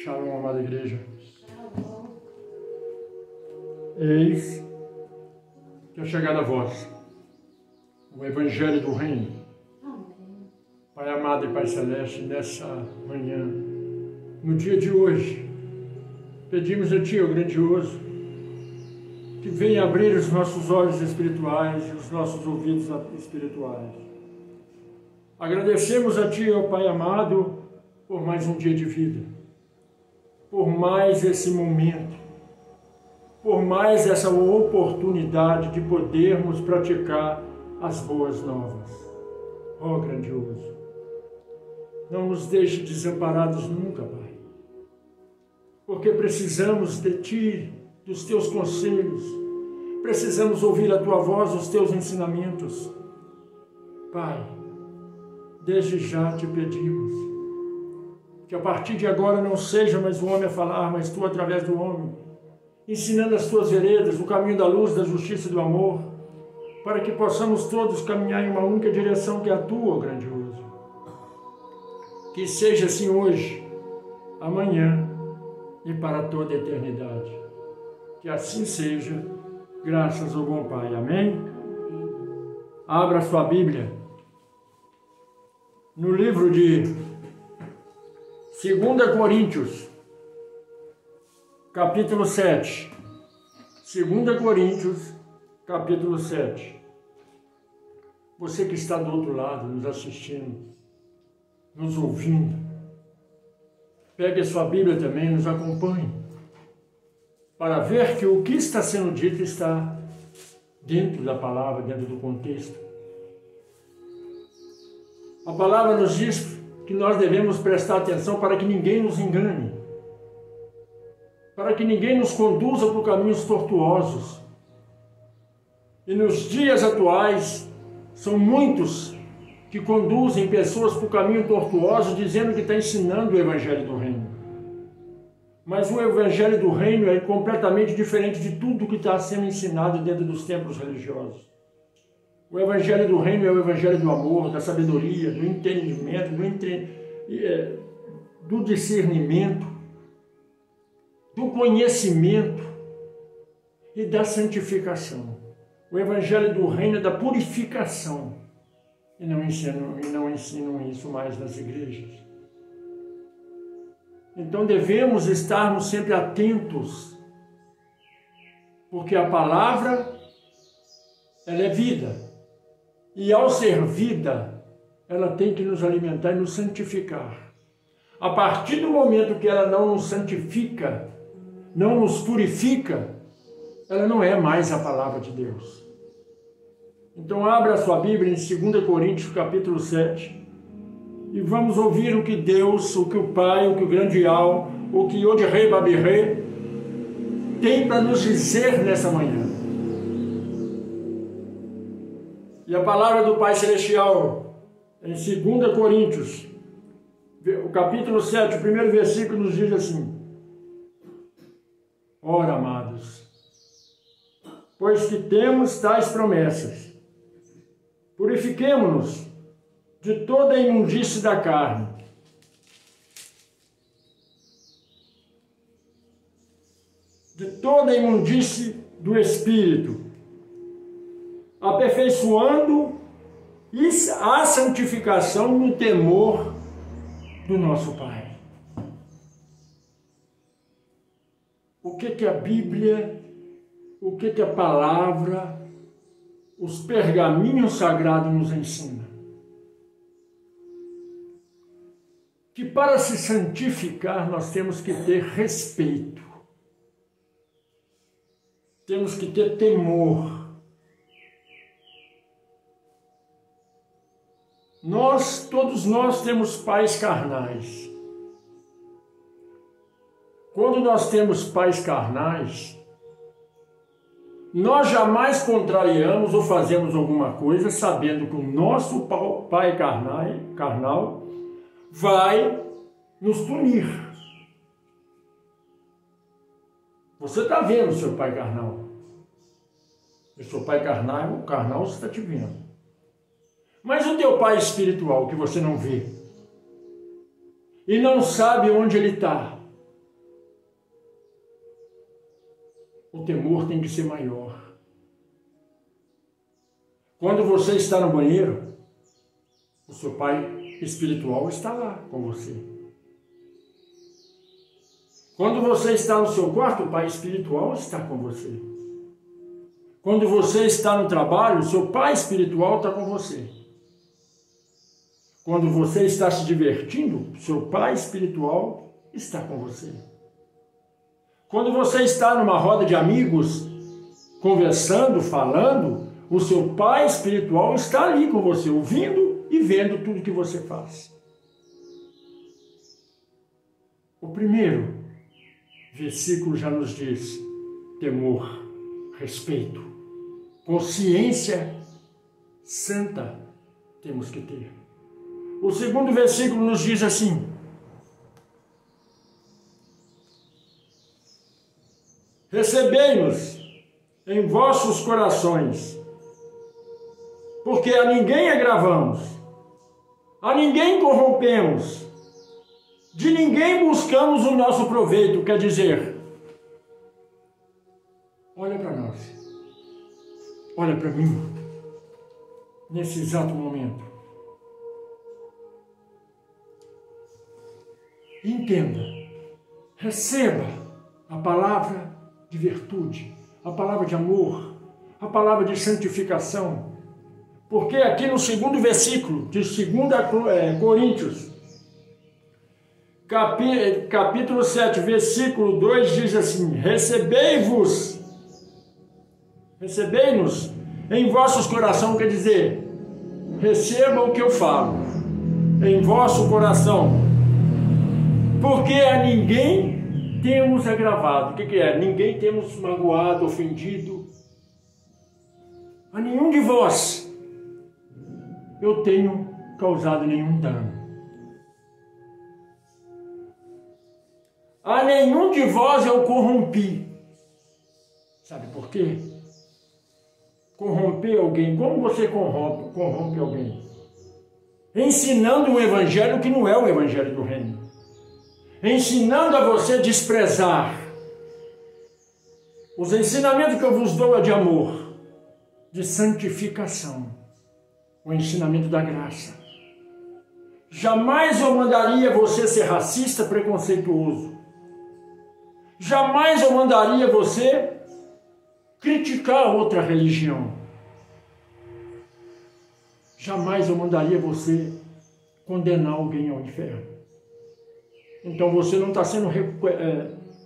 Shalom, amada igreja. Eis que é chegada a vós o Evangelho do Reino. Pai amado e Pai Celeste, nessa manhã, no dia de hoje, pedimos a Ti, ó grandioso, que venha abrir os nossos olhos espirituais e os nossos ouvidos espirituais. Agradecemos a Ti, ó Pai amado, por mais um dia de vida, por mais esse momento, por mais essa oportunidade de podermos praticar as boas novas. Ó grandioso, não nos deixe desamparados nunca, Pai, porque precisamos de Ti, dos Teus conselhos, precisamos ouvir a Tua voz, os Teus ensinamentos. Pai, desde já Te pedimos que a partir de agora não seja mais o homem a falar, mas Tu através do homem, ensinando as Tuas veredas, o caminho da luz, da justiça e do amor, para que possamos todos caminhar em uma única direção, que é a Tua, ó grandioso. Que seja assim hoje, amanhã e para toda a eternidade. Que assim seja, graças ao bom Pai. Amém? Abra a sua Bíblia no livro de 2 Coríntios, capítulo 7. 2 Coríntios, capítulo 7. Você que está do outro lado, nos assistindo, nos ouvindo, pegue a sua Bíblia também, nos acompanhe, para ver que o que está sendo dito está dentro da palavra, dentro do contexto. A palavra nos diz que nós devemos prestar atenção para que ninguém nos engane, para que ninguém nos conduza por caminhos tortuosos. E nos dias atuais, são muitos que conduzem pessoas por caminho tortuoso, dizendo que está ensinando o Evangelho do Reino. Mas o Evangelho do Reino é completamente diferente de tudo que está sendo ensinado dentro dos templos religiosos. O Evangelho do Reino é o Evangelho do amor, da sabedoria, do entendimento, do discernimento, do conhecimento e da santificação. O Evangelho do Reino é da purificação. E não ensinam isso mais nas igrejas. Então devemos estarmos sempre atentos, porque a palavra, ela é vida. E ao ser vida, ela tem que nos alimentar e nos santificar. A partir do momento que ela não nos santifica, não nos purifica, ela não é mais a palavra de Deus. Então abra a sua Bíblia em 2 Coríntios capítulo 7 e vamos ouvir o que Deus, o que o Pai, o que o grande Al, o que Yod-Rei Bab-Rei tem para nos dizer nessa manhã. E a palavra do Pai Celestial, em 2 Coríntios, o capítulo 7, o primeiro versículo nos diz assim: Ora, amados, pois que temos tais promessas, purifiquemo-nos de toda a imundície da carne, de toda a imundície do espírito, aperfeiçoando a santificação no temor do nosso Pai. O que a Bíblia, o que a palavra, os pergaminhos sagrados nos ensinam? Que para se santificar nós temos que ter respeito, temos que ter temor. Todos nós temos pais carnais. Quando nós temos pais carnais, nós jamais contrariamos ou fazemos alguma coisa sabendo que o nosso pai carnal vai nos punir. Você está vendo o seu pai carnal. O seu pai carnal você está te vendo. Mas o teu pai espiritual, que você não vê, e não sabe onde ele está, o temor tem que ser maior. Quando você está no banheiro, o seu pai espiritual está lá com você. Quando você está no seu quarto, o pai espiritual está com você. Quando você está no trabalho, o seu pai espiritual está com você. Quando você está se divertindo, o seu pai espiritual está com você. Quando você está numa roda de amigos, conversando, falando, o seu pai espiritual está ali com você, ouvindo e vendo tudo que você faz. O primeiro versículo já nos diz: temor, respeito, consciência santa temos que ter. O segundo versículo nos diz assim: recebei-nos em vossos corações, porque a ninguém agravamos, a ninguém corrompemos, de ninguém buscamos o nosso proveito. Quer dizer, olha para nós, olha para mim, nesse exato momento. Entenda, receba a palavra de virtude, a palavra de amor, a palavra de santificação. Porque aqui no segundo versículo de 2 Coríntios, capítulo 7, versículo 2, diz assim: recebei-nos em vossos corações, quer dizer, receba o que eu falo em vosso coração, porque a ninguém temos agravado. O que é? Ninguém temos magoado, ofendido. A nenhum de vós eu tenho causado nenhum dano. A nenhum de vós eu corrompi. Sabe por quê? Corromper alguém, como você corrompe alguém? Ensinando um evangelho que não é o evangelho do reino. Ensinando a você a desprezar. Os ensinamentos que eu vos dou é de amor, de santificação, o ensinamento da graça. Jamais eu mandaria você ser racista, preconceituoso. Jamais eu mandaria você criticar outra religião. Jamais eu mandaria você condenar alguém ao inferno. Então você não está sendo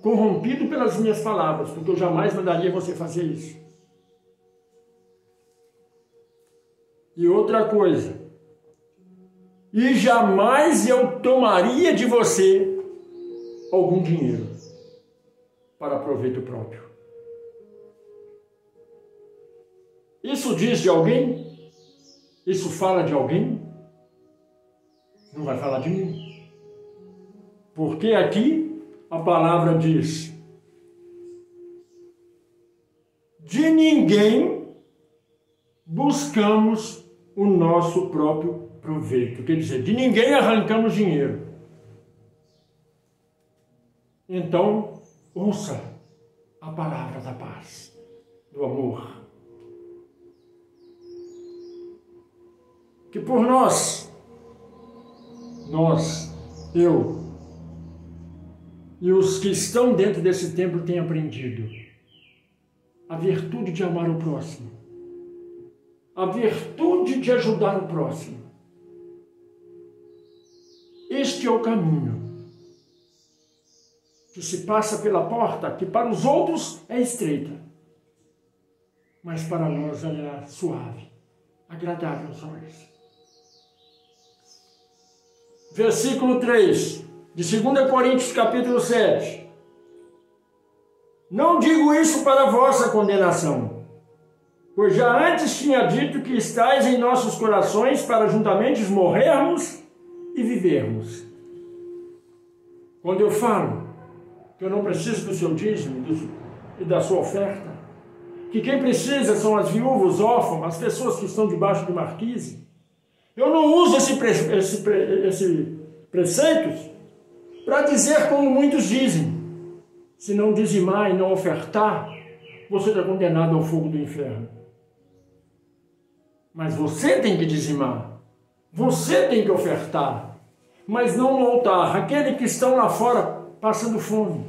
corrompido pelas minhas palavras, porque eu jamais mandaria você fazer isso. E outra coisa, e jamais eu tomaria de você algum dinheiro para proveito próprio. Isso diz de alguém? Isso fala de alguém? Não vai falar de mim. Porque aqui a palavra diz: de ninguém buscamos o nosso próprio proveito. Quer dizer, de ninguém arrancamos dinheiro. Então, ouça a palavra da paz, do amor. Que por nós, eu e os que estão dentro desse templo têm aprendido a virtude de amar o próximo, a virtude de ajudar o próximo. Este é o caminho que se passa pela porta, que para os outros é estreita, mas para nós ela é suave, agradável aos olhos. Versículo 3 de 2 Coríntios capítulo 7. Não digo isso para vossa condenação, pois já antes tinha dito que estáis em nossos corações para juntamente morrermos e vivermos. Quando eu falo que eu não preciso do seu dízimo e da sua oferta, que quem precisa são as viúvas, os órfãos, as pessoas que estão debaixo de marquise, eu não uso esse preceitos para dizer como muitos dizem: se não dizimar e não ofertar, você está condenado ao fogo do inferno. Mas você tem que dizimar, você tem que ofertar, mas não no altar. Aqueles que estão lá fora passando fome,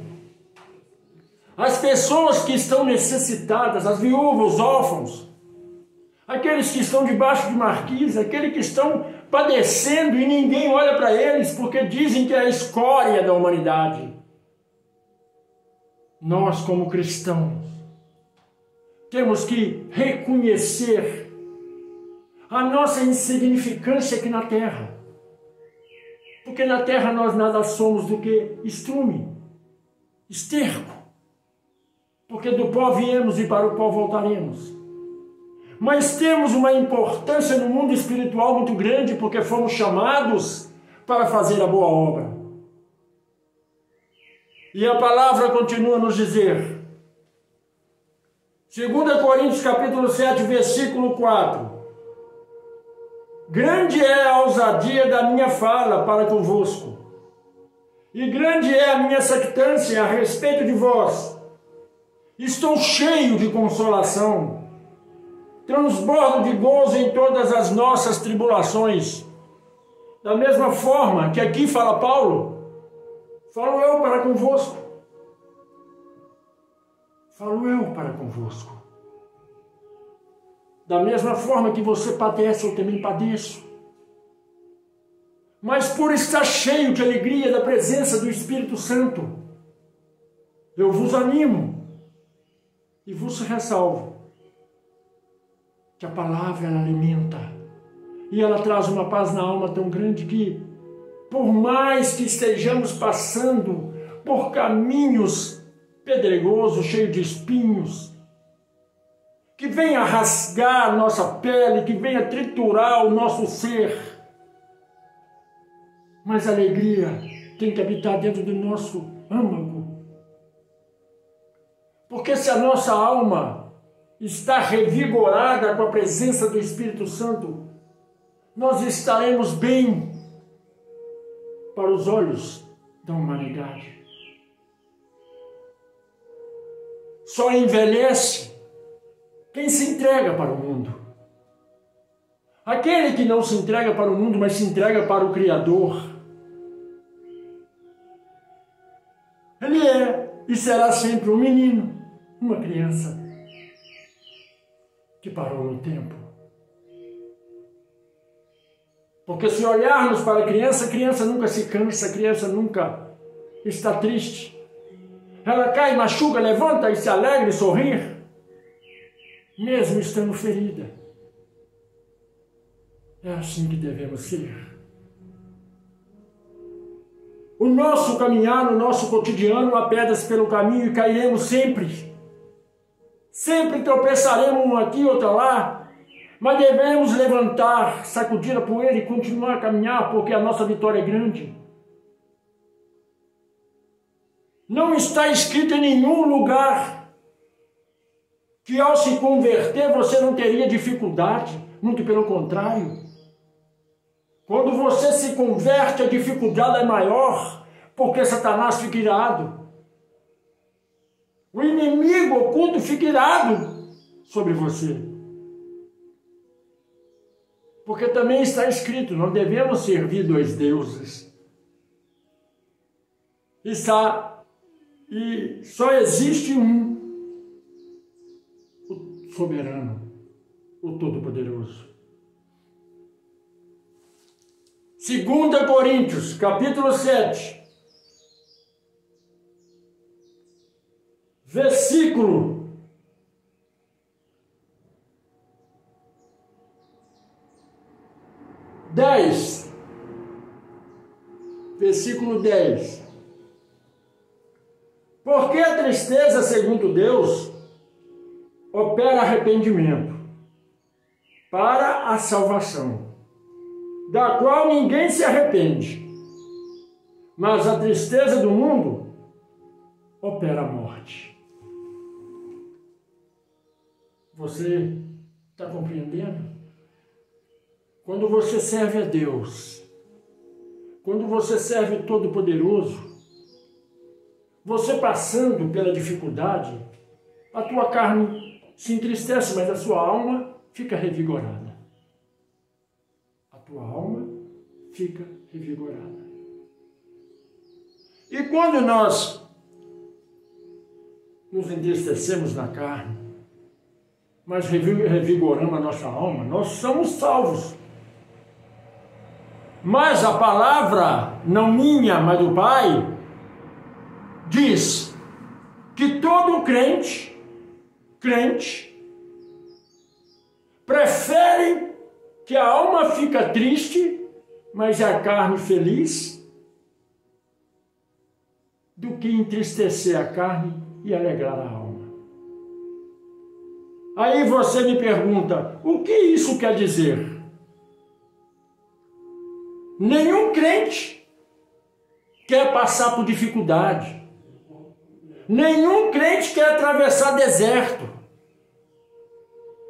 as pessoas que estão necessitadas, as viúvas, os órfãos, aqueles que estão debaixo de marquise, aqueles que estão padecendo e ninguém olha para eles porque dizem que é a escória da humanidade. Nós, como cristãos, temos que reconhecer a nossa insignificância aqui na terra. Porque na terra nós nada somos do que estrume, esterco. Porque do pó viemos e para o pó voltaremos. Mas temos uma importância no mundo espiritual muito grande, porque fomos chamados para fazer a boa obra. E a palavra continua a nos dizer, 2 Coríntios capítulo 7, versículo 4, grande é a ousadia da minha fala para convosco, e grande é a minha sactância a respeito de vós. Estou cheio de consolação, transbordo de gozo em todas as nossas tribulações. Da mesma forma que aqui fala Paulo, falo eu para convosco. Falo eu para convosco. Da mesma forma que você padece, eu também padeço. Mas por estar cheio de alegria da presença do Espírito Santo, eu vos animo e vos ressalvo que a palavra ela alimenta e ela traz uma paz na alma tão grande que, por mais que estejamos passando por caminhos pedregosos, cheios de espinhos, que venha rasgar nossa pele, que venha triturar o nosso ser, mas a alegria tem que habitar dentro do nosso âmago. Porque se a nossa alma está revigorada com a presença do Espírito Santo, nós estaremos bem para os olhos da humanidade. Só envelhece quem se entrega para o mundo. Aquele que não se entrega para o mundo, mas se entrega para o Criador, ele é e será sempre um menino, uma criança que parou no tempo. Porque se olharmos para a criança nunca se cansa, a criança nunca está triste. Ela cai, machuca, levanta e se alegra e sorrir, mesmo estando ferida. É assim que devemos ser. O nosso caminhar, no nosso cotidiano, há pedras pelo caminho e cairemos sempre. Sempre tropeçaremos um aqui, outro lá, mas devemos levantar, sacudir a poeira e continuar a caminhar, porque a nossa vitória é grande. Não está escrito em nenhum lugar que ao se converter você não teria dificuldade, muito pelo contrário. Quando você se converte, a dificuldade é maior, porque Satanás fica irado. O inimigo oculto fica irado sobre você. Porque também está escrito, não devemos servir dois deuses. E só existe um, o soberano, o todo-poderoso. 2 Coríntios, capítulo 7, versículo 10. Versículo 10. Porque a tristeza, segundo Deus, opera arrependimento para a salvação, da qual ninguém se arrepende, mas a tristeza do mundo opera a morte. Você está compreendendo? Quando você serve a Deus, quando você serve o Todo-Poderoso, você passando pela dificuldade, A tua carne se entristece, mas a sua alma fica revigorada. A tua alma fica revigorada. E quando nós nos entristecemos na carne, mas revigoramos a nossa alma, nós somos salvos. Mas a palavra, não minha, mas do Pai, diz que todo crente, prefere que a alma fica triste, mas a carne feliz, do que entristecer a carne e alegrar a alma. Aí você me pergunta, o que isso quer dizer? Nenhum crente quer passar por dificuldade. Nenhum crente quer atravessar deserto.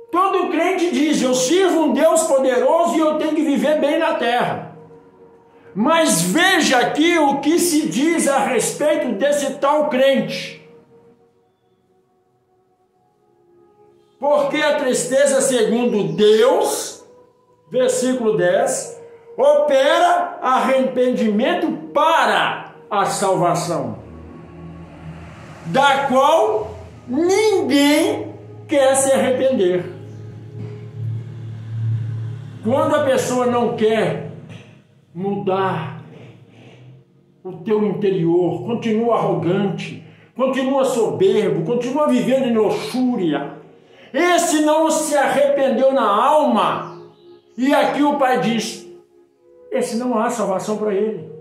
Todo crente diz, eu sirvo um Deus poderoso e eu tenho que viver bem na terra. Mas veja aqui o que se diz a respeito desse tal crente. Porque a tristeza, segundo Deus, versículo 10, opera arrependimento para a salvação, da qual ninguém quer se arrepender. Quando a pessoa não quer mudar o teu interior, continua arrogante, continua soberbo, continua vivendo em luxúria, esse não se arrependeu na alma. E aqui o Pai diz, esse não há salvação para ele.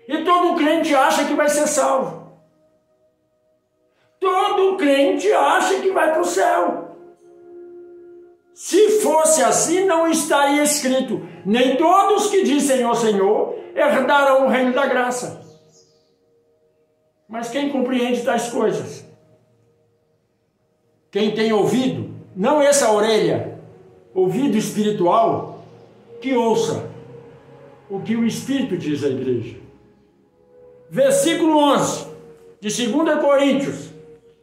E todo crente acha que vai ser salvo. Todo crente acha que vai para o céu. Se fosse assim, não estaria escrito, nem todos que dizem Senhor, Senhor, herdarão o reino da graça. Mas quem compreende tais coisas? Quem tem ouvido, não essa orelha, ouvido espiritual, que ouça o que o Espírito diz à igreja. Versículo 11, de 2 Coríntios,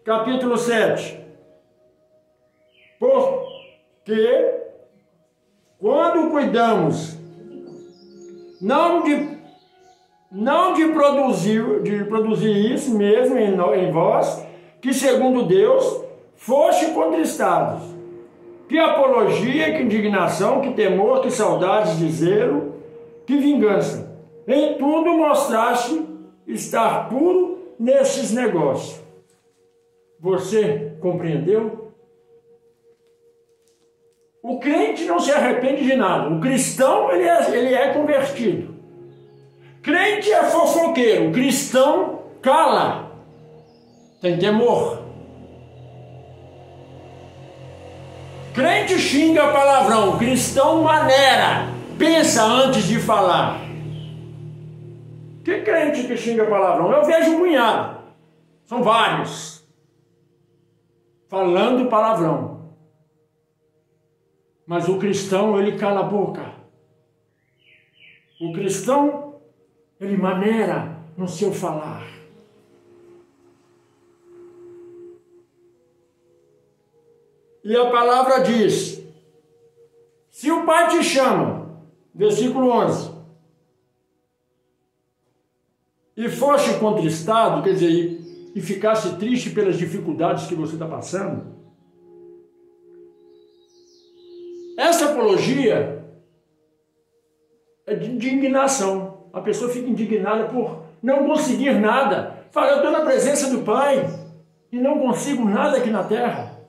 capítulo 7. Porque quando cuidamos não de produzir isso mesmo em vós, que segundo Deus foste contristados, que apologia, que indignação, que temor, que saudades de zelo, que vingança. Em tudo mostraste estar puro nesses negócios. Você compreendeu? O crente não se arrepende de nada. O cristão, ele é convertido. Crente é fofoqueiro. O cristão cala. Tem temor. Crente xinga palavrão. O cristão maneira. Pensa antes de falar. Que crente que xinga palavrão? Eu vejo um punhado. São vários. Falando palavrão. Mas o cristão, ele cala a boca. O cristão, ele maneira no seu falar. E a palavra diz, se o Pai te chama, versículo 11, e foste contristado, quer dizer, e ficasse triste pelas dificuldades que você está passando, essa apologia é de indignação. A pessoa fica indignada por não conseguir nada. Fala, eu estou na presença do Pai e não consigo nada aqui na terra.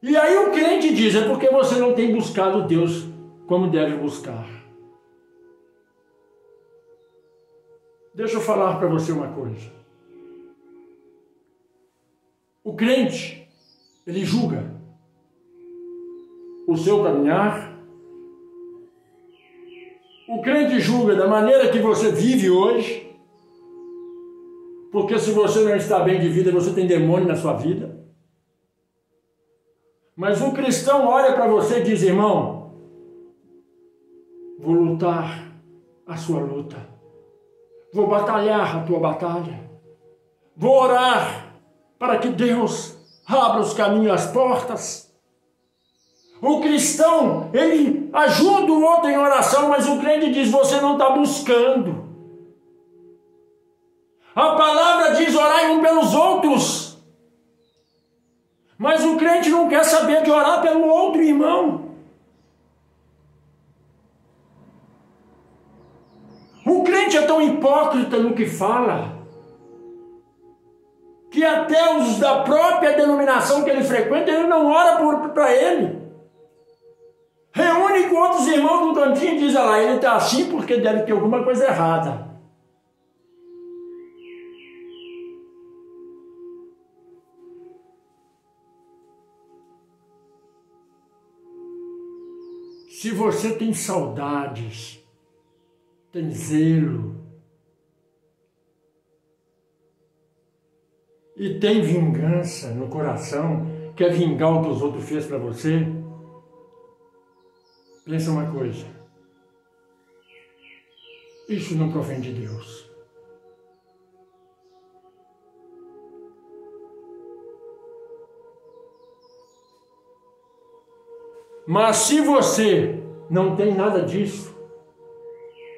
E aí o crente diz, é porque você não tem buscado Deus como deve buscar. Deixa eu falar para você uma coisa. O crente, ele julga o seu caminhar. O crente julga da maneira que você vive hoje, porque se você não está bem de vida, você tem demônio na sua vida. Mas um cristão olha para você e diz, irmão, vou lutar a sua luta, vou batalhar a tua batalha, vou orar para que Deus abra os caminhos e as portas. O cristão, ele ajuda o outro em oração, mas o crente diz, você não está buscando. A palavra diz, orai um pelos outros. Mas o crente não quer saber de orar pelo outro irmão. O crente é tão hipócrita no que fala, que até os da própria denominação que ele frequenta, ele não ora para ele. Reúne com outros irmãos no cantinho e diz, lá, ele está assim porque deve ter alguma coisa errada. Se você tem saudades, tem zelo, e tem vingança no coração, quer vingar o que os outros fez para você, pensa uma coisa, isso não provém de Deus. Mas se você não tem nada disso,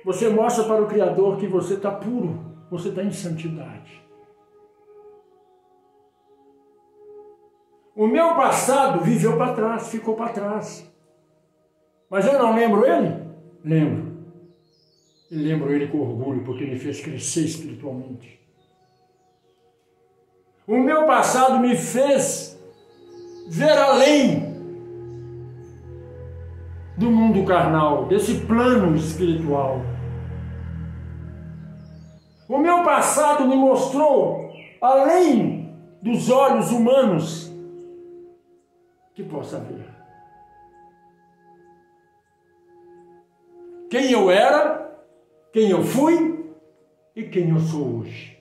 você mostra para o Criador que você está puro, você está em santidade. O meu passado viveu para trás, ficou para trás. Mas eu não lembro ele? Lembro. E lembro ele com orgulho, porque me fez crescer espiritualmente. O meu passado me fez ver além do mundo carnal, desse plano espiritual. O meu passado me mostrou além dos olhos humanos que possa ver. Quem eu era, quem eu fui e quem eu sou hoje.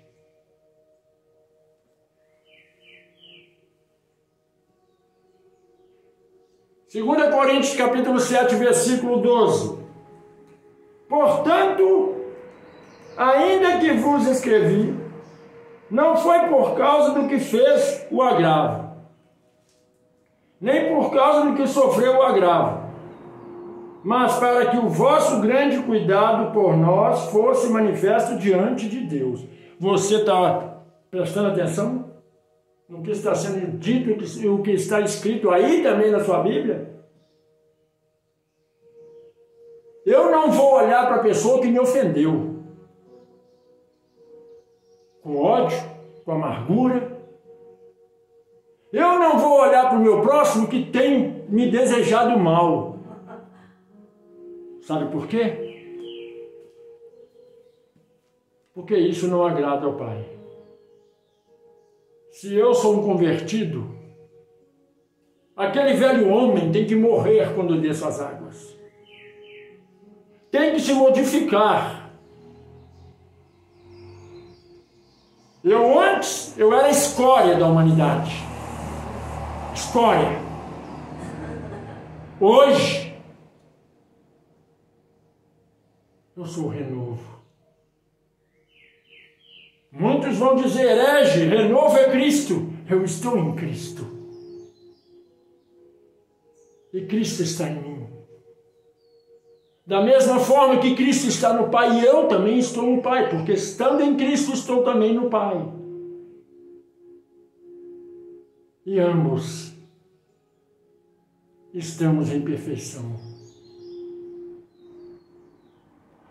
Segunda Coríntios capítulo 7, versículo 12. Portanto, ainda que vos escrevi, não foi por causa do que fez o agravo, nem por causa do que sofreu o agravo, mas para que o vosso grande cuidado por nós fosse manifesto diante de Deus. Você está prestando atenção no que está sendo dito e o que está escrito aí também na sua Bíblia? Eu não vou olhar para a pessoa que me ofendeu com ódio, com amargura. Eu não vou olhar para o meu próximo que tem me desejado mal. Sabe por quê? Porque isso não agrada ao Pai. Se eu sou um convertido, aquele velho homem tem que morrer quando desço as águas. Tem que se modificar. Antes, eu era a escória da humanidade. Escória. Hoje, eu sou o renovo. Muitos vão dizer, herege, renovo é Cristo. Eu estou em Cristo. E Cristo está em mim. Da mesma forma que Cristo está no Pai, e eu também estou no Pai, porque estando em Cristo estou também no Pai. E ambos estamos em perfeição.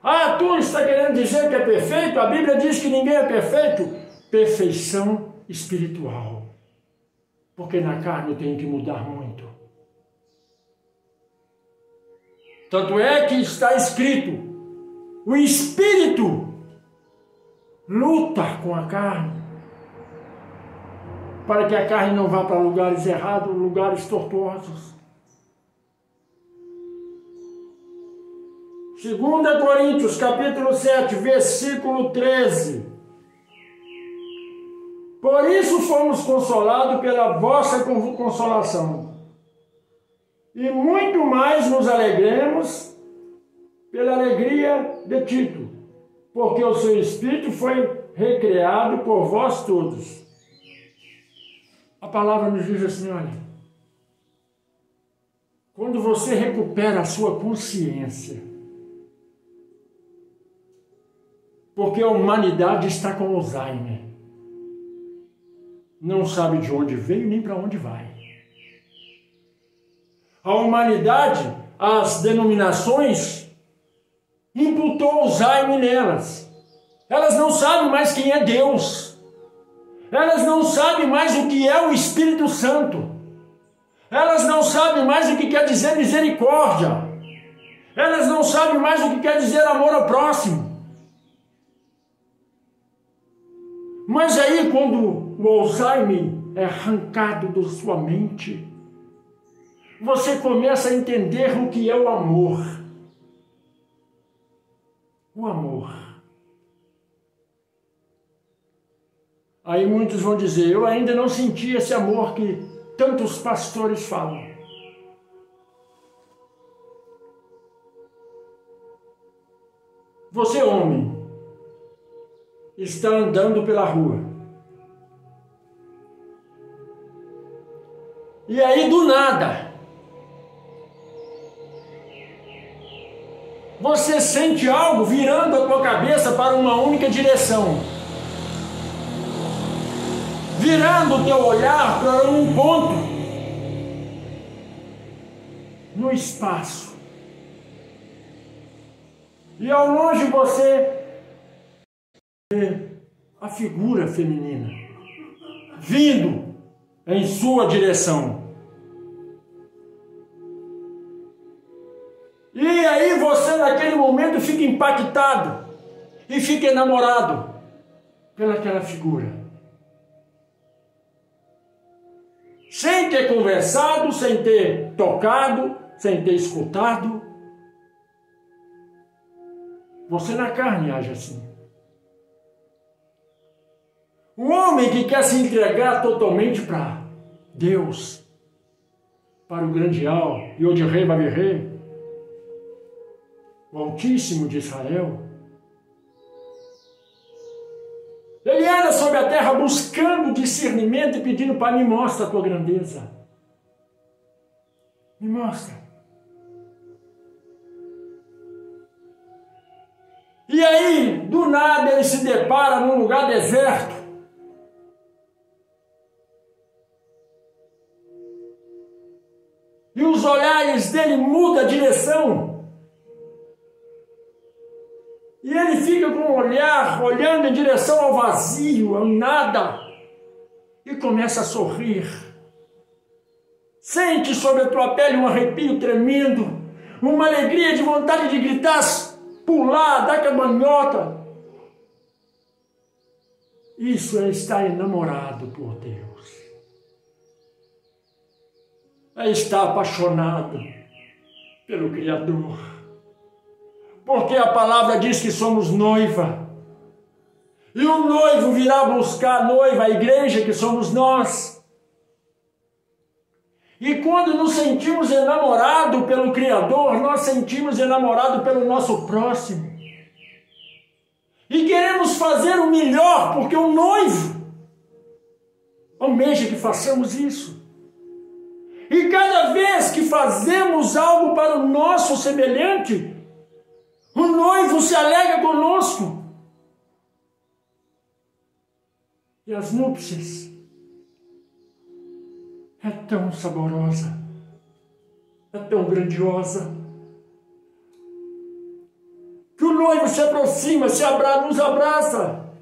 Ah, tu está querendo dizer que é perfeito? A Bíblia diz que ninguém é perfeito. Perfeição espiritual. Porque na carne eu tenho que mudar muito. Tanto é que está escrito, o Espírito luta com a carne, para que a carne não vá para lugares errados, lugares tortuosos. 2 Coríntios, capítulo 7, versículo 13. Por isso fomos consolados pela vossa consolação. E muito mais nos alegremos pela alegria de Tito, porque o seu espírito foi recriado por vós todos. A palavra nos diz assim, olha, quando você recupera a sua consciência, porque a humanidade está com Alzheimer, não sabe de onde veio nem para onde vai. A humanidade, as denominações, imputou Alzheimer nelas. Elas não sabem mais quem é Deus. Elas não sabem mais o que é o Espírito Santo. Elas não sabem mais o que quer dizer misericórdia. Elas não sabem mais o que quer dizer amor ao próximo. Mas aí, quando o Alzheimer é arrancado da sua mente, você começa a entender o que é o amor. O amor. Aí muitos vão dizer, eu ainda não senti esse amor que tantos pastores falam. Você, homem, está andando pela rua. E aí, do nada, você sente algo virando a tua cabeça para uma única direção. Virando o teu olhar para um ponto no espaço. E ao longe você vê a figura feminina vindo em sua direção. E aí você naquele momento fica impactado e fica enamorado pelaquela figura. Sem ter conversado, sem ter tocado, sem ter escutado. Você na carne age assim. O homem que quer se entregar totalmente para Deus, para o Grandial, Yod-Rei Vav-Rei, o Altíssimo de Israel, ele anda sobre a terra buscando discernimento e pedindo, Pai, me mostra a tua grandeza. Me mostra. E aí, do nada, ele se depara num lugar deserto. E os olhares dele mudam a direção. E ele fica com um olhar, olhando em direção ao vazio, ao nada. E começa a sorrir. Sente sobre a tua pele um arrepio tremendo. Uma alegria de vontade de gritar, pular, dar cambalhota. Isso é estar enamorado por Deus. É estar apaixonado pelo Criador. Porque a palavra diz que somos noiva. E o noivo virá buscar a noiva, a igreja que somos nós. E quando nos sentimos enamorados pelo Criador, nós sentimos enamorados pelo nosso próximo. E queremos fazer o melhor, porque o noivo almeja que façamos isso. E cada vez que fazemos algo para o nosso semelhante, o noivo se alegra conosco. E as núpcias é tão saborosa, é tão grandiosa, que o noivo se aproxima, nos abraça.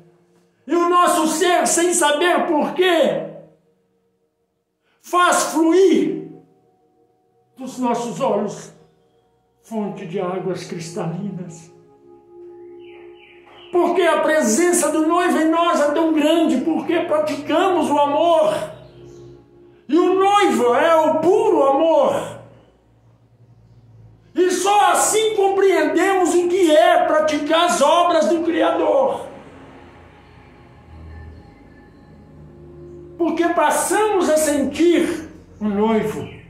E o nosso ser, sem saber porquê, faz fluir dos nossos olhos fonte de águas cristalinas. Porque a presença do noivo em nós é tão grande, porque praticamos o amor. E o noivo é o puro amor. E só assim compreendemos o que é praticar as obras do Criador. Porque passamos a sentir o noivo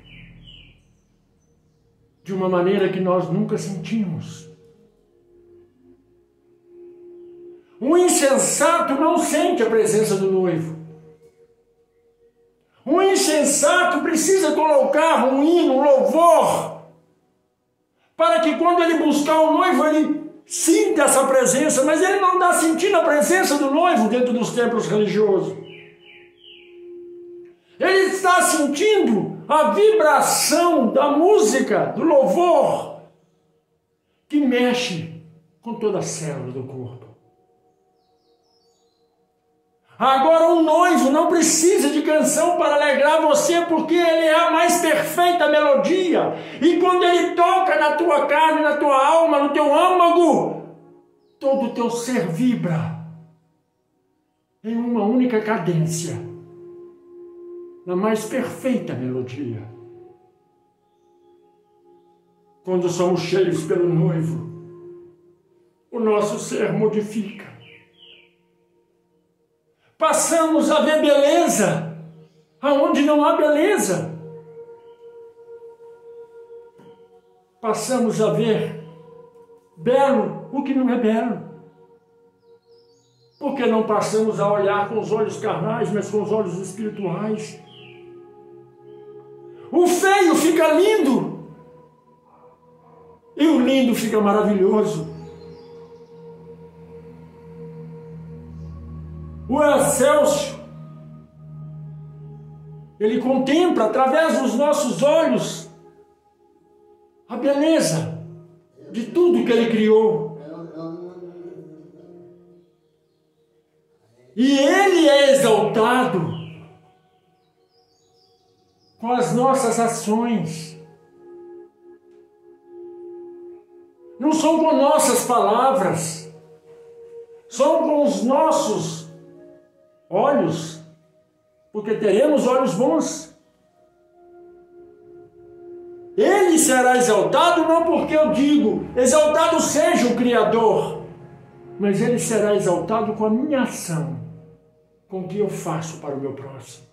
de uma maneira que nós nunca sentimos. Um insensato não sente a presença do noivo. noivo precisa colocar um hino, um louvor, para que quando ele buscar o noivo, ele sinta essa presença, mas ele não está sentindo a presença do noivo dentro dos templos religiosos. Ele está sentindo a vibração da música, do louvor, que mexe com toda a célula do corpo. Agora, um noivo não precisa de canção para alegrar você, porque ele é a mais perfeita melodia. E quando ele toca na tua carne, na tua alma, no teu âmago, todo o teu ser vibra em uma única cadência, na mais perfeita melodia. Quando somos cheios pelo noivo, o nosso ser modifica. Passamos a ver beleza aonde não há beleza. Passamos a ver belo o que não é belo. Porque não passamos a olhar com os olhos carnais, mas com os olhos espirituais. O feio fica lindo e o lindo fica maravilhoso. O excelso, ele contempla através dos nossos olhos a beleza de tudo que ele criou. E ele é exaltado com as nossas ações. Não são com nossas palavras, são com os nossos olhos, porque teremos olhos bons. Ele será exaltado, não porque eu digo, exaltado seja o Criador, mas ele será exaltado com a minha ação, com o que eu faço para o meu próximo.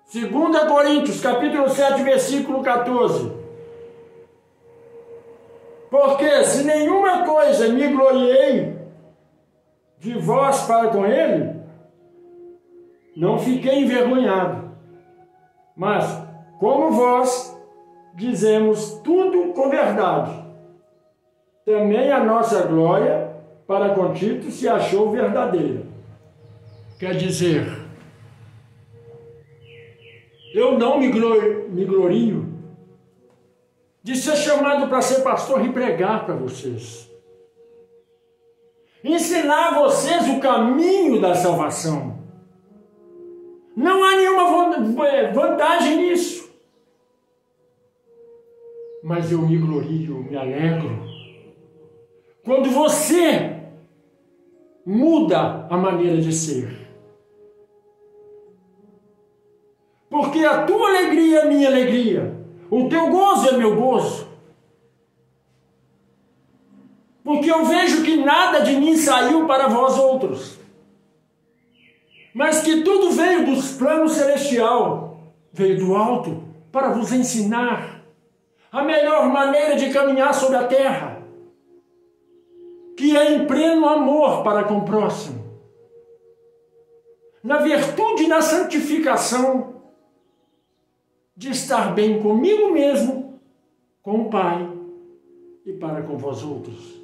Segunda Coríntios, capítulo 7, versículo 14. Porque se nenhuma coisa me gloriei de vós para com ele, não fiquei envergonhado. Mas, como vós, dizemos tudo com verdade. Também a nossa glória para com Tito se achou verdadeira. Quer dizer, eu não me glorio de ser chamado para ser pastor e pregar para vocês. Ensinar a vocês o caminho da salvação. Não há nenhuma vantagem nisso. Mas eu me glorio, me alegro, quando você muda a maneira de ser. Porque a tua alegria é minha alegria. O teu gozo é meu gozo. Porque eu vejo que nada de mim saiu para vós outros, mas que tudo veio dos planos celestial, veio do alto, para vos ensinar a melhor maneira de caminhar sobre a terra, que é em pleno amor para com o próximo, na virtude e na santificação, de estar bem comigo mesmo, com o Pai e para com vós outros.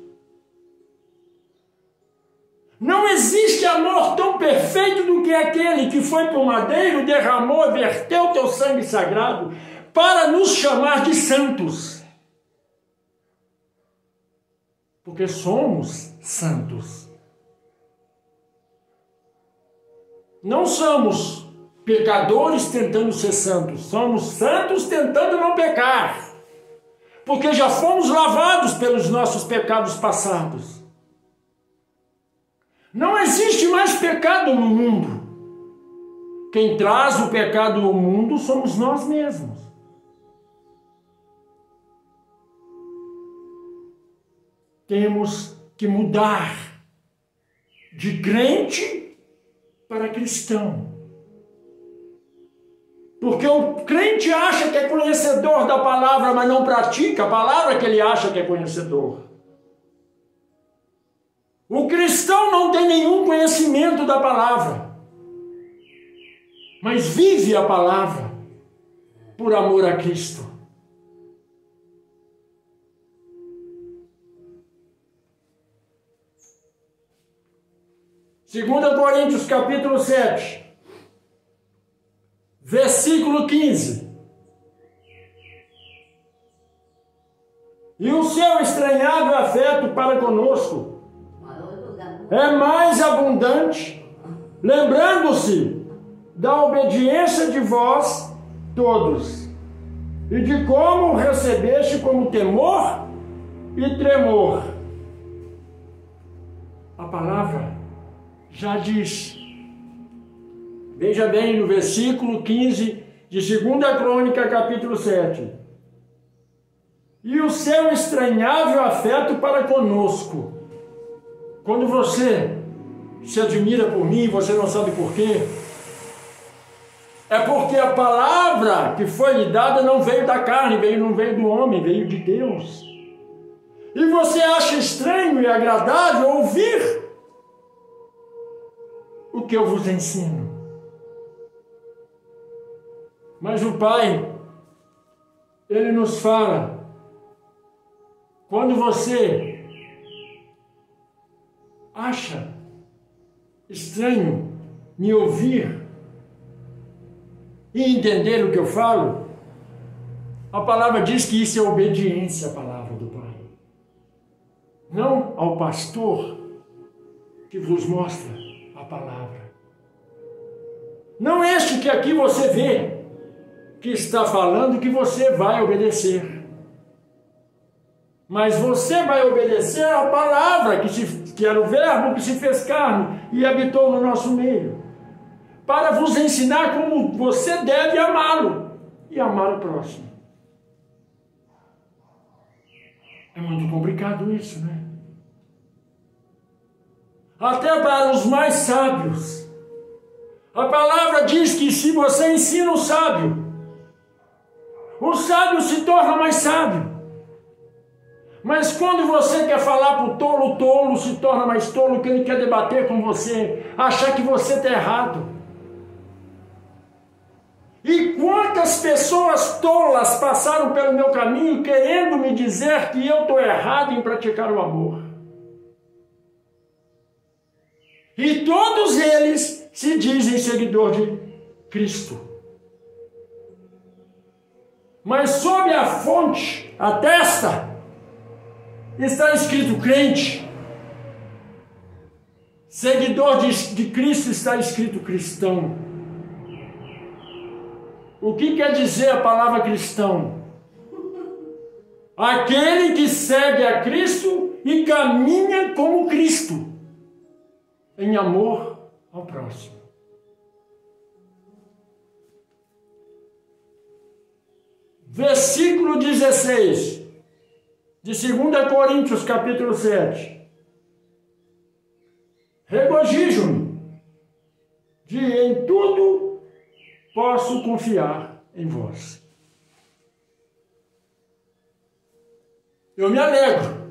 Não existe amor tão perfeito do que aquele que foi para o madeiro, derramou, verteu teu sangue sagrado para nos chamar de santos. Porque somos santos. Não somos pecadores tentando ser santos, somos santos tentando não pecar, porque já fomos lavados pelos nossos pecados passados. Não existe mais pecado no mundo. Quem traz o pecado ao mundo somos nós mesmos. Temos que mudar de crente para cristão. Porque o crente acha que é conhecedor da palavra, mas não pratica a palavra que ele acha que é conhecedor. O cristão não tem nenhum conhecimento da palavra, mas vive a palavra por amor a Cristo. Segunda Coríntios capítulo 7, versículo 15. E o seu estranhável afeto para conosco é mais abundante, lembrando-se da obediência de vós todos, e de como recebeste como temor e tremor. A palavra já diz, veja bem no versículo 15 de 2 Crônica, capítulo 7. E o seu estranhável afeto para conosco. Quando você se admira por mim, você não sabe por quê, é porque a palavra que foi lhe dada não veio da carne, não veio do homem, veio de Deus. E você acha estranho e agradável ouvir o que eu vos ensino. Mas o Pai, Ele nos fala, quando você acha estranho me ouvir e entender o que eu falo, a palavra diz que isso é obediência à palavra do Pai. Não ao pastor que vos mostra a palavra. Não este que aqui você vê, que está falando que você vai obedecer. Mas você vai obedecer à palavra, que era o verbo que se fez carne e habitou no nosso meio, para vos ensinar como você deve amá-lo e amar o próximo. É muito complicado isso, né? Até para os mais sábios. A palavra diz que se você ensina o sábio se torna mais sábio. Mas quando você quer falar para o tolo, o tolo se torna mais tolo, que ele quer debater com você, achar que você está errado. E quantas pessoas tolas passaram pelo meu caminho querendo me dizer que eu estou errado em praticar o amor. E todos eles se dizem seguidor de Cristo. Mas sob a fonte, a testa, está escrito crente. Seguidor de Cristo está escrito cristão. O que quer dizer a palavra cristão? Aquele que segue a Cristo e caminha como Cristo, em amor ao próximo. Versículo 16 de 2 Coríntios capítulo 7. Regozijo-me de em tudo posso confiar em vós. Eu me alegro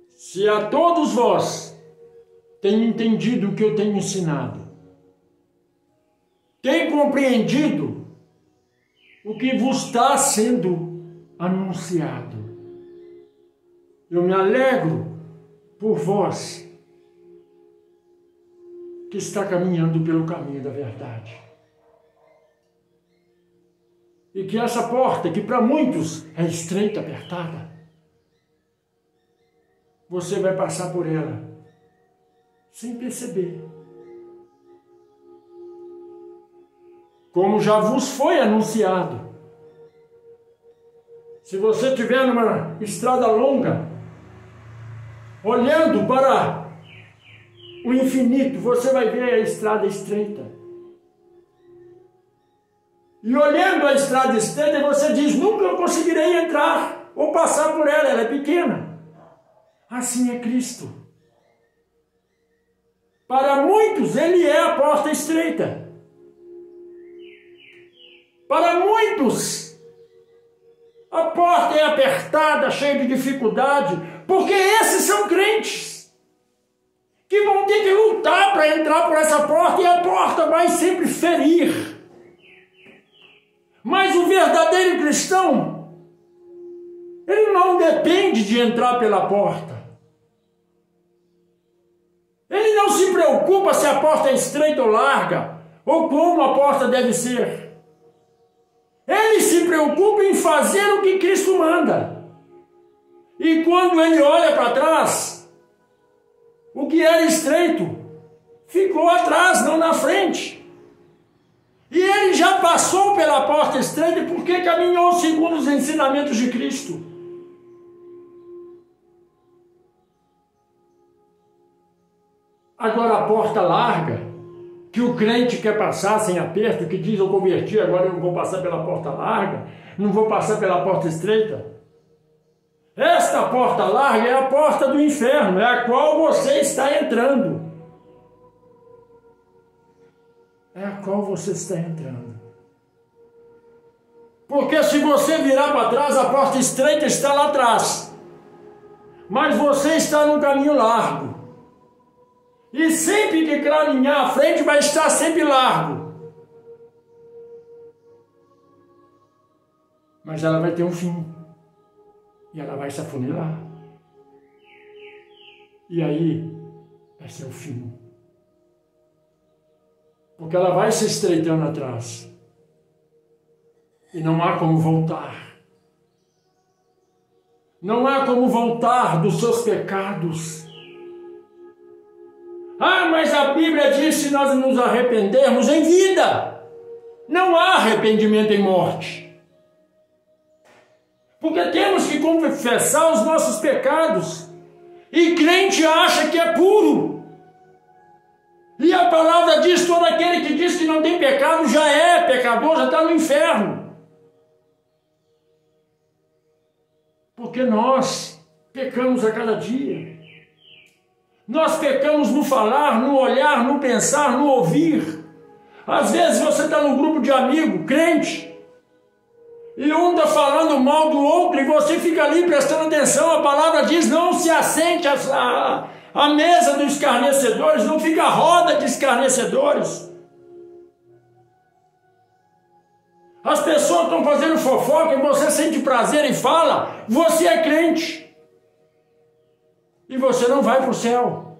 se a todos vós tenho entendido o que eu tenho ensinado, tenho compreendido o que vos está sendo anunciado. Eu me alegro por vós que está caminhando pelo caminho da verdade. E que essa porta, que para muitos é estreita, apertada, você vai passar por ela sem perceber. Como já vos foi anunciado. Se você estiver numa estrada longa, olhando para o infinito, você vai ver a estrada estreita. E olhando a estrada estreita, você diz, nunca eu conseguirei entrar ou passar por ela, ela é pequena. Assim é Cristo. Para muitos, Ele é a porta estreita. Para muitos, A porta é apertada, cheia de dificuldade, porque esses são crentes que vão ter que lutar para entrar por essa porta, e a porta vai sempre ferir. Mas o verdadeiro cristão, ele não depende de entrar pela porta. Ele não se preocupa se a porta é estreita ou larga, ou como a porta deve ser. Ele se preocupa em fazer o que Cristo manda. E quando ele olha para trás, o que era estreito ficou atrás, não na frente. E ele já passou pela porta estreita porque caminhou segundo os ensinamentos de Cristo. Agora a porta larga, que o crente quer passar sem aperto, que diz: eu converti, agora eu não vou passar pela porta larga, não vou passar pela porta estreita. Esta porta larga é a porta do inferno, é a qual você está entrando. É a qual você está entrando. Porque se você virar para trás, a porta estreita está lá atrás. Mas você está num caminho largo. E sempre que caminhar à frente vai estar sempre largo. Mas ela vai ter um fim. E ela vai se afunilar. E aí vai ser o fim. Porque ela vai se estreitando atrás. E não há como voltar. Não há como voltar dos seus pecados. Ah, mas a Bíblia diz: se nós nos arrependermos em vida, não há arrependimento em morte. Porque temos que confessar os nossos pecados. E crente acha que é puro. E a palavra diz: todo aquele que diz que não tem pecado já é pecador, já está no inferno. Porque nós pecamos a cada dia. Nós pecamos no falar, no olhar, no pensar, no ouvir. Às vezes você está num grupo de amigos, crente, e um está falando mal do outro e você fica ali prestando atenção. A palavra diz: não se assente à mesa dos escarnecedores, não fica a roda de escarnecedores. As pessoas estão fazendo fofoca e você sente prazer e fala, você é crente. E você não vai para o céu.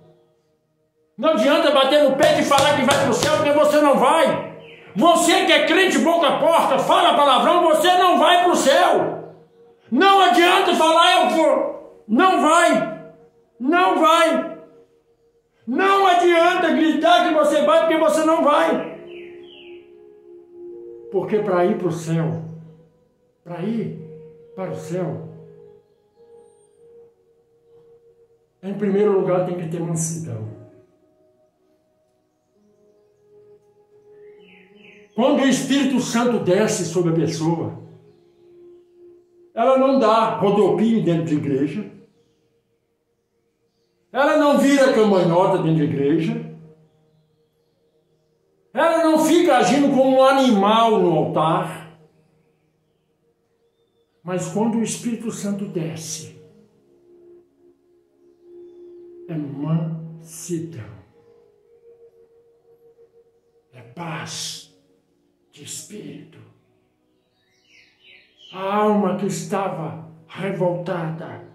Não adianta bater no peito e falar que vai para o céu, porque você não vai. Você que é crente boca porta, fala palavrão, você não vai para o céu. Não adianta falar: eu vou. Não vai. Não vai. Não adianta gritar que você vai, porque você não vai. Porque para ir para o céu, para ir para o céu, em primeiro lugar tem que ter mansidão. Quando o Espírito Santo desce sobre a pessoa, ela não dá rodopio dentro de igreja, ela não vira cambalhota dentro de igreja, ela não fica agindo como um animal no altar. Mas quando o Espírito Santo desce, é mansidão, é paz de espírito. A alma que estava revoltada,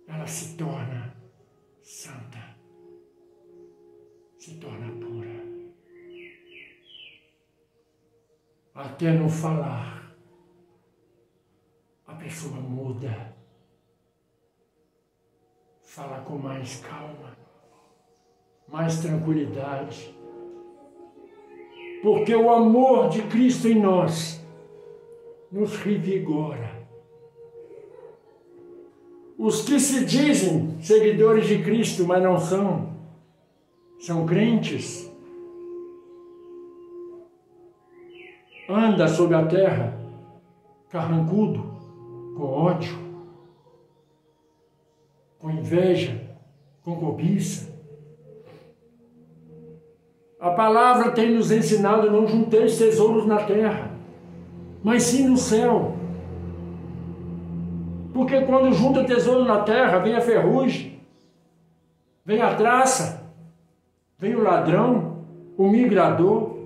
ela se torna santa, se torna pura. Até no falar, a pessoa muda. Fala com mais calma, mais tranquilidade. Porque o amor de Cristo em nós nos revigora. Os que se dizem seguidores de Cristo, mas não são, são crentes, anda sobre a terra carrancudo, com ódio, com inveja, com cobiça. A palavra tem nos ensinado: não junteis tesouros na terra, mas sim no céu. Porque quando junta tesouro na terra, vem a ferrugem, vem a traça, vem o ladrão, o migrador,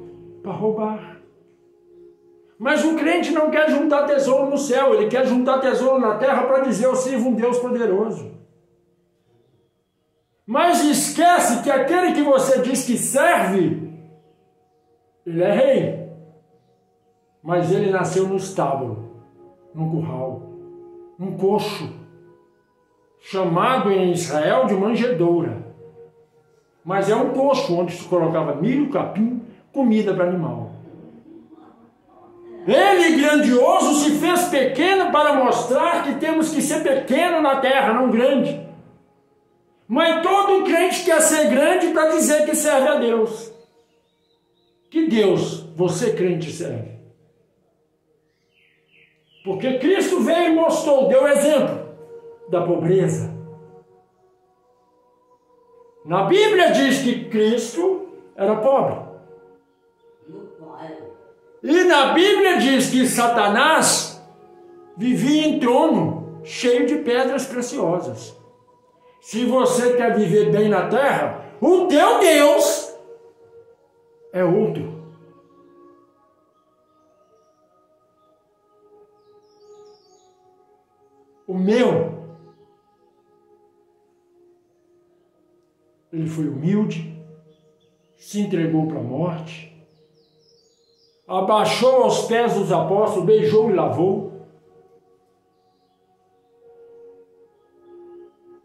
para roubar. Mas o crente não quer juntar tesouro no céu, ele quer juntar tesouro na terra para dizer: eu sirvo um Deus poderoso. Mas esquece que aquele que você diz que serve, ele é rei. Mas ele nasceu no estábulo, num curral, num coxo, chamado em Israel de manjedoura. Mas é um coxo onde se colocava milho, capim, comida para animal. Ele, grandioso, se fez pequeno para mostrar que temos que ser pequeno na terra, não grande. Mas todo crente quer ser grande para dizer que serve a Deus. Que Deus você, crente, serve? Porque Cristo veio e mostrou, deu exemplo da pobreza. Na Bíblia diz que Cristo era pobre. E na Bíblia diz que Satanás vivia em trono cheio de pedras preciosas. Se você quer viver bem na terra, o teu Deus é outro. O meu, ele foi humilde, se entregou para a morte, abaixou aos pés dos apóstolos, beijou e lavou.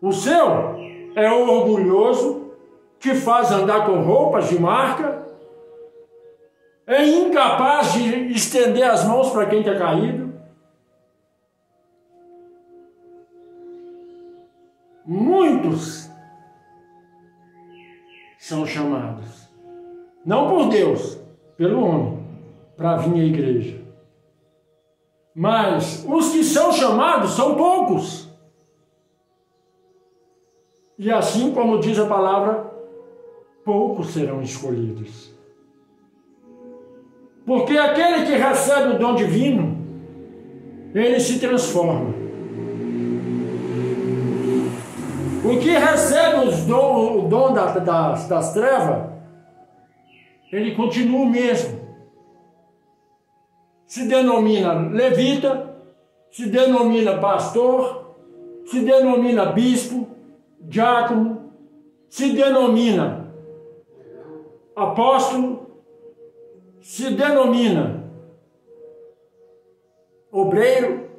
O seu é o orgulhoso, que faz andar com roupas de marca, é incapaz de estender as mãos para quem está caído. Muitos são chamados, não por Deus, pelo homem, para vir à igreja. Mas os que são chamados são poucos. E assim como diz a palavra, poucos serão escolhidos. Porque aquele que recebe o dom divino, ele se transforma. O que recebe o dom das trevas, ele continua o mesmo. Se denomina levita, se denomina pastor, se denomina bispo, diácono, se denomina apóstolo, se denomina obreiro,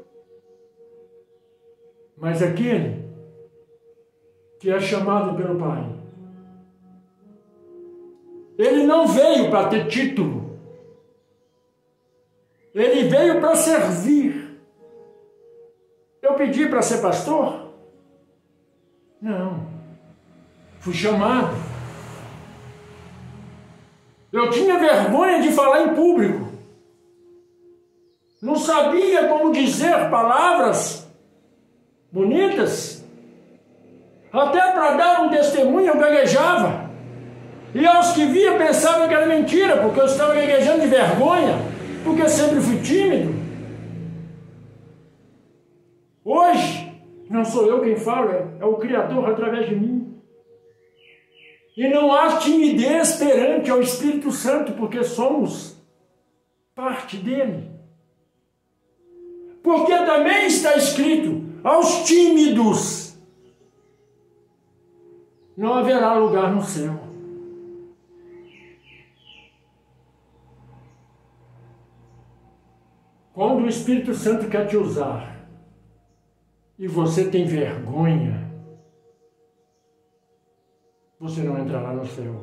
mas aquele que é chamado pelo Pai, ele não veio para ter título, ele veio para servir. Eu pedi para ser pastor? Não. Fui chamado. Eu tinha vergonha de falar em público. Não sabia como dizer palavras bonitas. Até para dar um testemunho eu gaguejava. E aos que via pensavam que era mentira, porque eu estava gaguejando de vergonha, porque sempre fui tímido. Hoje, não sou eu quem fala, é o Criador através de mim. E não há timidez perante ao Espírito Santo, porque somos parte dele. Porque também está escrito, aos tímidos não haverá lugar no céu. Quando o Espírito Santo quer te usar e você tem vergonha, você não entrará no céu.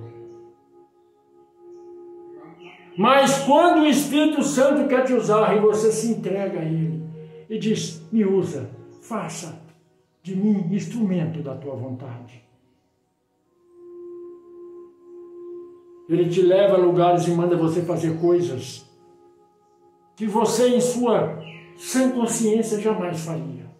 Mas quando o Espírito Santo quer te usar e você se entrega a Ele e diz, me usa, faça de mim instrumento da tua vontade. Ele te leva a lugares e manda você fazer coisas que você, em sua sã consciência, jamais faria.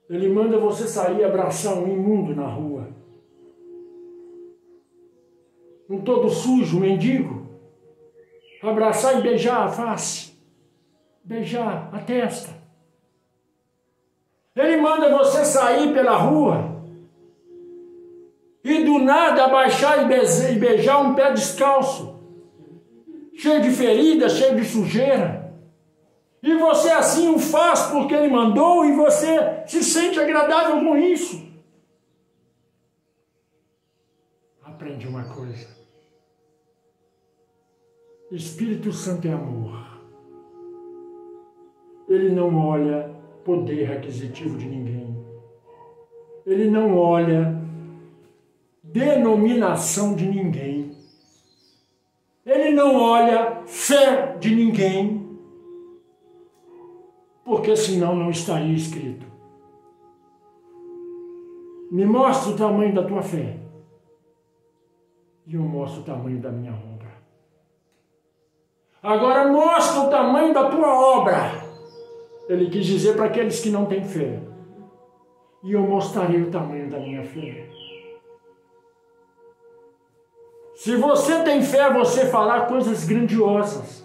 Ele manda você sair e abraçar um imundo na rua. um todo sujo, um mendigo, abraçar e beijar a face, beijar a testa. Ele manda você sair pela rua e do nada abaixar e beijar um pé descalço, cheio de ferida, cheio de sujeira. E você assim o faz porque ele mandou e você se sente agradável com isso. Aprende uma coisa. Espírito Santo é amor. Ele não olha poder aquisitivo de ninguém. Ele não olha denominação de ninguém. Ele não olha fé de ninguém. Porque senão não estaria escrito: me mostra o tamanho da tua fé, e eu mostro o tamanho da minha obra. Agora mostra o tamanho da tua obra. Ele quis dizer para aqueles que não têm fé, e eu mostrarei o tamanho da minha fé. Se você tem fé, você fará coisas grandiosas.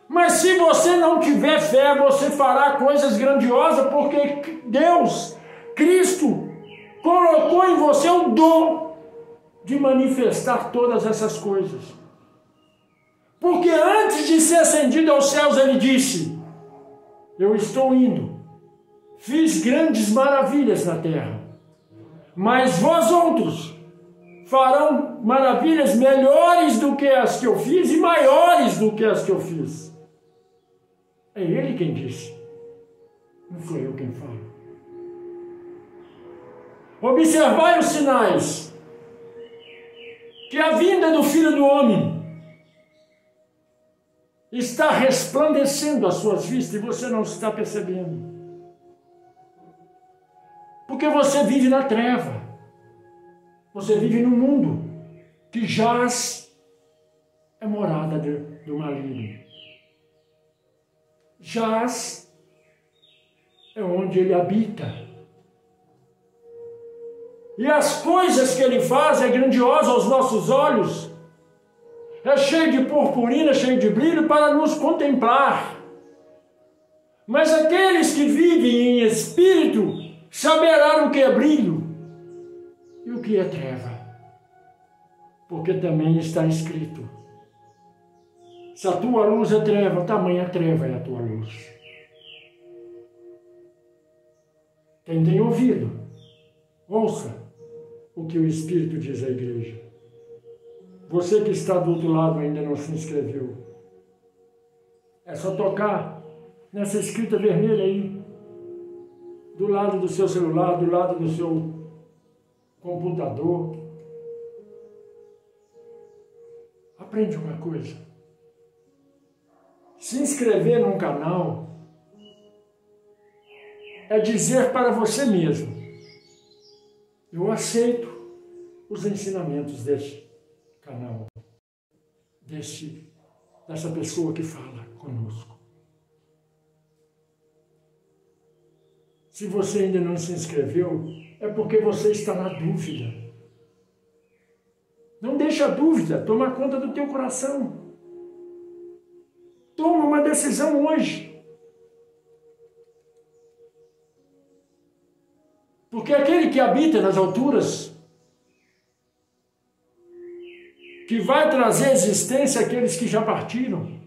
Mas se você não tiver fé, você fará coisas grandiosas, porque Deus, Cristo, colocou em você o dom de manifestar todas essas coisas. Porque antes de ser ascendido aos céus, ele disse: eu estou indo, fiz grandes maravilhas na terra, mas vós outros farão maravilhas melhores do que as que eu fiz e maiores do que as que eu fiz. É ele quem disse, não sou eu quem falo. Observai os sinais, que a vinda do Filho do Homem está resplandecendo às suas vistas e você não está percebendo. Porque você vive na treva, você vive num mundo que jaz é morada do maligno. Jaz é onde ele habita. E as coisas que ele faz é grandiosa aos nossos olhos. É cheio de purpurina, cheio de brilho para nos contemplar. Mas aqueles que vivem em espírito saberão o que é brilho e o que é treva. Porque também está escrito: se a tua luz é treva, tamanha treva é a tua luz. Quem tem ouvido, ouça o que o Espírito diz à igreja. Você que está do outro lado ainda não se inscreveu, é só tocar nessa escrita vermelha aí, do lado do seu celular, do lado do seu computador. Aprende uma coisa. Se inscrever num canal é dizer para você mesmo: eu aceito os ensinamentos deste canal, dessa pessoa que fala conosco. Se você ainda não se inscreveu, é porque você está na dúvida. Não deixa a dúvida tomar conta do teu coração. Toma uma decisão hoje. Porque aquele que habita nas alturas, que vai trazer existência àqueles que já partiram,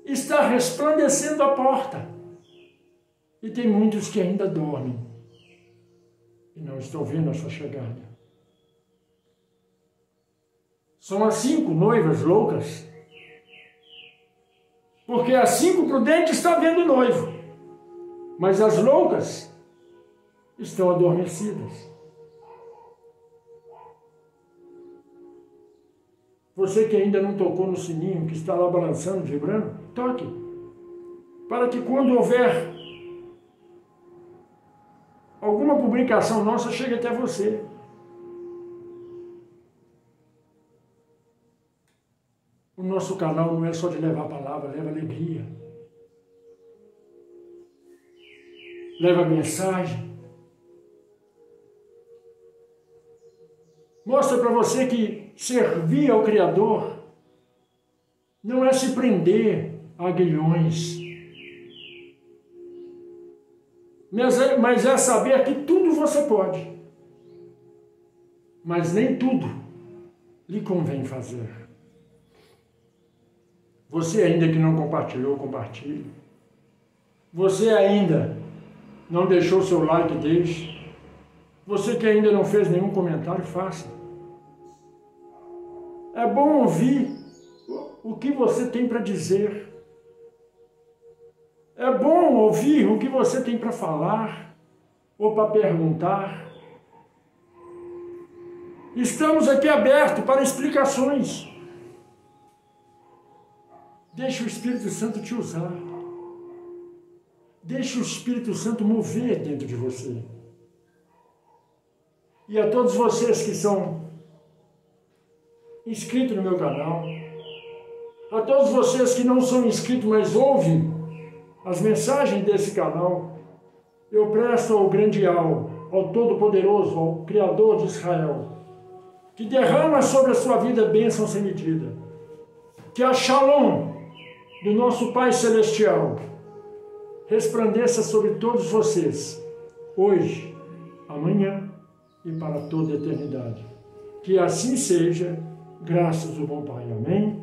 está resplandecendo a porta. E tem muitos que ainda dormem e não estão vendo a sua chegada. São as 5 noivas loucas, porque as 5 prudentes estão vendo o noivo, mas as loucas estão adormecidas. Você que ainda não tocou no sininho, que está lá balançando, vibrando, toque, para que quando houver alguma publicação nossa, chegue até você. O nosso canal não é só de levar a palavra, leva alegria, leva mensagem. Mostra para você que servir ao Criador não é se prender a aguilhões, mas é saber que tudo você pode, mas nem tudo lhe convém fazer. Você ainda que não compartilhou, compartilhe. Você ainda não deixou seu like, deixe. Você que ainda não fez nenhum comentário, faça. É bom ouvir o que você tem para dizer. É bom ouvir o que você tem para falar ou para perguntar. Estamos aqui abertos para explicações. Deixe o Espírito Santo te usar. Deixe o Espírito Santo mover dentro de você. E a todos vocês que são inscritos no meu canal, a todos vocês que não são inscritos, mas ouvem as mensagens desse canal, eu presto ao grande ao Todo-Poderoso, ao Criador de Israel, que derrama sobre a sua vida bênção sem medida. Que a Shalom do nosso Pai Celestial resplandeça sobre todos vocês, hoje, amanhã e para toda a eternidade. Que assim seja, graças ao bom Pai. Amém?